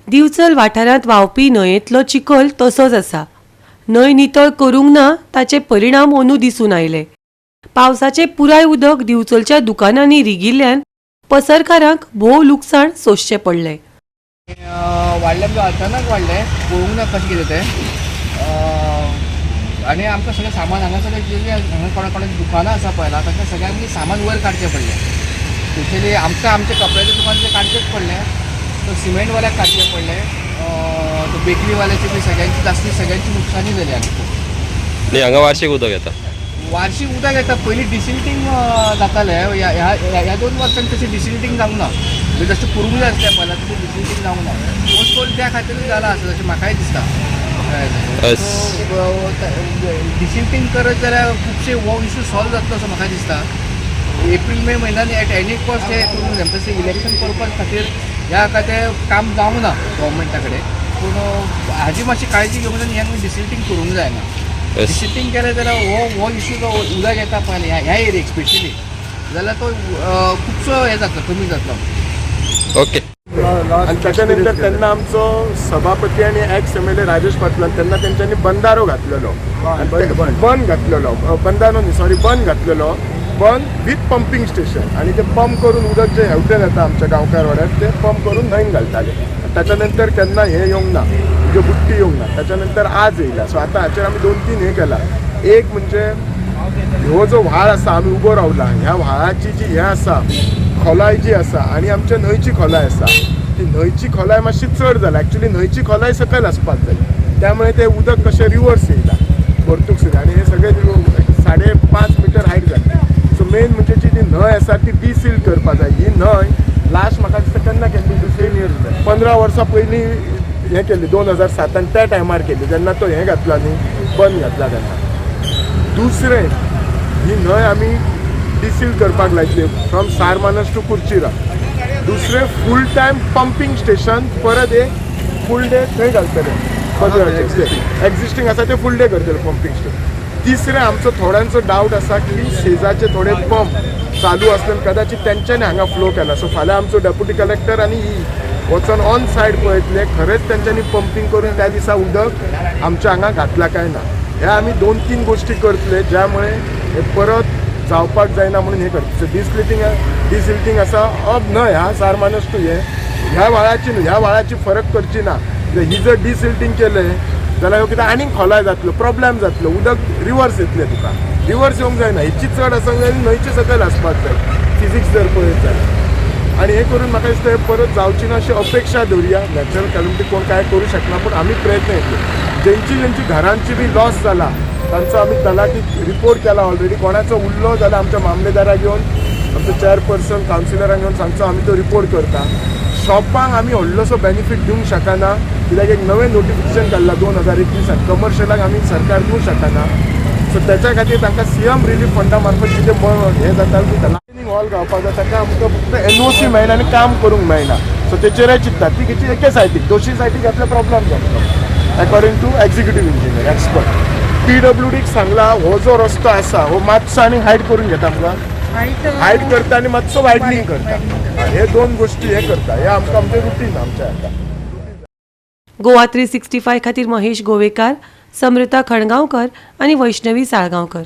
दिवचल वाठारांत व्हांवपी न्हंयेंतलो चिखल तसोच आसा. न्हंय नितळ करूंक ना ताचे परिणाम अंदू दिसून आयले. पावसाचें पुराय उदक दिवचलच्या दुकानांनी रिगिल्ल्यान पसरकारांक भोव लुकसाण सोंसचें पडलें. वाडले म्हणजे अचानक वाडले, पळोवंक ना कशें कितें तें. आनी आमकां सगळें सामान हांगा सगळें हांगा कोणाची दुकानां आसा पळय तांकां सगळ्यांक सामान वयर काडचें पडलें. स्पेशली आमकां आमचे कपड्याचें दुकान तें काडचेंच पडलें. तो सिमेंटवाल्याक काडचें पडलें. तो बेकरीवाल्याची बी सगळ्यांची नुकसानी जाली आमची. आनी हांगा वार्षिक उदक येता. वार्षिक उदक येता. पयलीं डिसिल्टींग जातालें. ह्या 2 वर्सांनी तशें डिसिल्टींग जावंक ना. म्हणजे जशें पुर्वी जाय आसलें पयलीं तशें डिसिल्टींग जावंक ना. मोस्ट ऑल त्या खातीर जाला आसा जशें म्हाकाय दिसता. डिसिल्टींग करत जाल्यार खुबशे हो इश्यू सॉल्व जातलो असो म्हाका दिसता. एप्रील मे म्हयन्यांनी एट एनी कॉस्ट हे करूंक जाय. तशें इलेक्शन पर्पज खातीर ह्या खातीर काम जावंक ना गव्हर्मेंटा कडेन. पूण हाजी मातशी काळजी घेवंक जाय आनी ह्या डिसिल्टींग करूंक जायना. डिसिल्टींग केलें जाल्यार हो इश्यू जो उदक येता पळय ह्या एरियेक स्पेशली जाल्यार तो खुबसो हे जातलो, कमी जातलो. ओके. आणि त्याच्यानंतर त्यांना आमचो सभापती आणि एक्स MLA राजेश पाटलान त्यांना त्यांच्यानी बंधारो घातलेलो. बंद घातलेलो. बंधारो न्ही सॉरी बंद घातलेलो. बंद विथ पंपिंग स्टेशन. आणि ते पंप करून उदक जे हेवटेन येता आमच्या गांवकार वाड्यार ते पंप करून न्हंयन घालताले. त्याच्यानंतर केन्ना हे येवंक ना, म्हणजे बुट्टी येवंक ना. त्याच्यानंतर आज येयला. सो आतां हाचेर आमी 2-3 हे केला. एक म्हणजे हो जो व्हाळ आसा आमी उबो रावला ह्या व्हाळाची जी हे आसा खोलाय जी आसा आणि आमच्या न्हंयची खोलाय आसा ती न्हंयची खोलाय मातशी चड जाला. एक्चुअली न्हंयची खोलाय सकयल आसपाक जाय. त्यामुळे ते उदक कशें रिवर्स येयला भरतूक सुद्दां. आणि हे सगळे 5.5 मीटर हायट जाता. सो मेन म्हणजे जी न्हंय आसा ती डिसील करपा जाय. ही न्हंय लास्ट म्हाका दिसता केन्ना केल्ली 15 वर्सां पयलीं हें केल्ली 2007 त्या टायमार केल्ली जेन्ना तो हें घातला न्ही बंद घातला तेन्ना. दुसरें ही न्हंय आमी डिसील करपाक लायतली फ्रॉम सारमानस टू कुर्चिरा. दुसरें फूल टायम पंपिंग स्टेशन परत एक फूल डे थंय घालतले. एक्झिस्टींग आसा ते फूल डे करतले पंपिंग स्टेशन. तिसरें आमचो थोड्यांचो डावट आसा की शेजारचे थोडे पंप चालू आसले कदाचित तेंच्यांनी हांगा फ्लो केला. सो फाल्यां आमचो डेप्युटी कलेक्टर आनी ही वचून ऑन सायड पळयतले खरेंच तेंच्यांनी पंपिंग करून त्या दिसा उदक आमच्या हांगा घातला काय ना. हे आमी 2-3 गोश्टी करतले ज्यामुळे हे परत जावपाक जायना म्हणून हे करतले. डिसिल्टींग आसा अब न्हय हा सारमानस टू हे ह्या व्हाळाची फरक करची ना. ही जर डिसिल्टींग केलें जाल्यार ह्यो कितें आनीक खोलाय जातलो, प्रॉब्लेम जातलो. उदक रिवर्स येतलें. तुका रिवर्स येवंक जायना. हेची चड आसंक जाय आनी न्हंयचे सकयल आसपाक जाय फिजिक्स जर पळयत जाल्यार. आनी हे करून म्हाका दिसता परत जावची ना अशी अपेक्षा दवरया. नॅचरल कॅलमिटी कोण काय करूं शकना पूण आमी प्रयत्न येतले. ज्यांची घरांची बी लॉस जाला तांचो आमी तलाटीक रिपोर्ट केला ऑलरेडी. कोणाचो उरलो जाल्यार आमच्या मामलेदाराक घेवन आमचो चेअरपर्सन कावन्सिलराक घेवन सांगचो आमी तो रिपोर्ट करता. शॉपांक आमी व्हडलोसो बेनिफीट दिवंक शकना कित्याक एक नवें नोटिफिकेशन काडला 2021 कमर्शियलाक आमी सरकार दिवंक शकना. सो त्याच्या खातीर तांकां CM रिलीफ फंडा मार्फत कितें हें जाता की लायनींग हॉल गावपाक जाय ताका आमकां फक्त NOC मेळना आनी काम करूंक मेळना. सो तेचेरय चिंतता ती कितें एके सायटीक 200 सायटीक घातले प्रॉब्लेम जातलो according to executive engineer expert. PWDक सांगला हो जो रस्तो आसा हो मातसो आनी हायट करून घेता. आमकां हायट करता आनी मातसो वायडनींग करता. हे 2 गोश्टी हे करता. हे आमकां आमचें रुटीन आमच्या हाका. गोवा 365 खातीर महेश गोवेकार, समृता खणगांवकर आनी वैष्णवी साळगांवकर.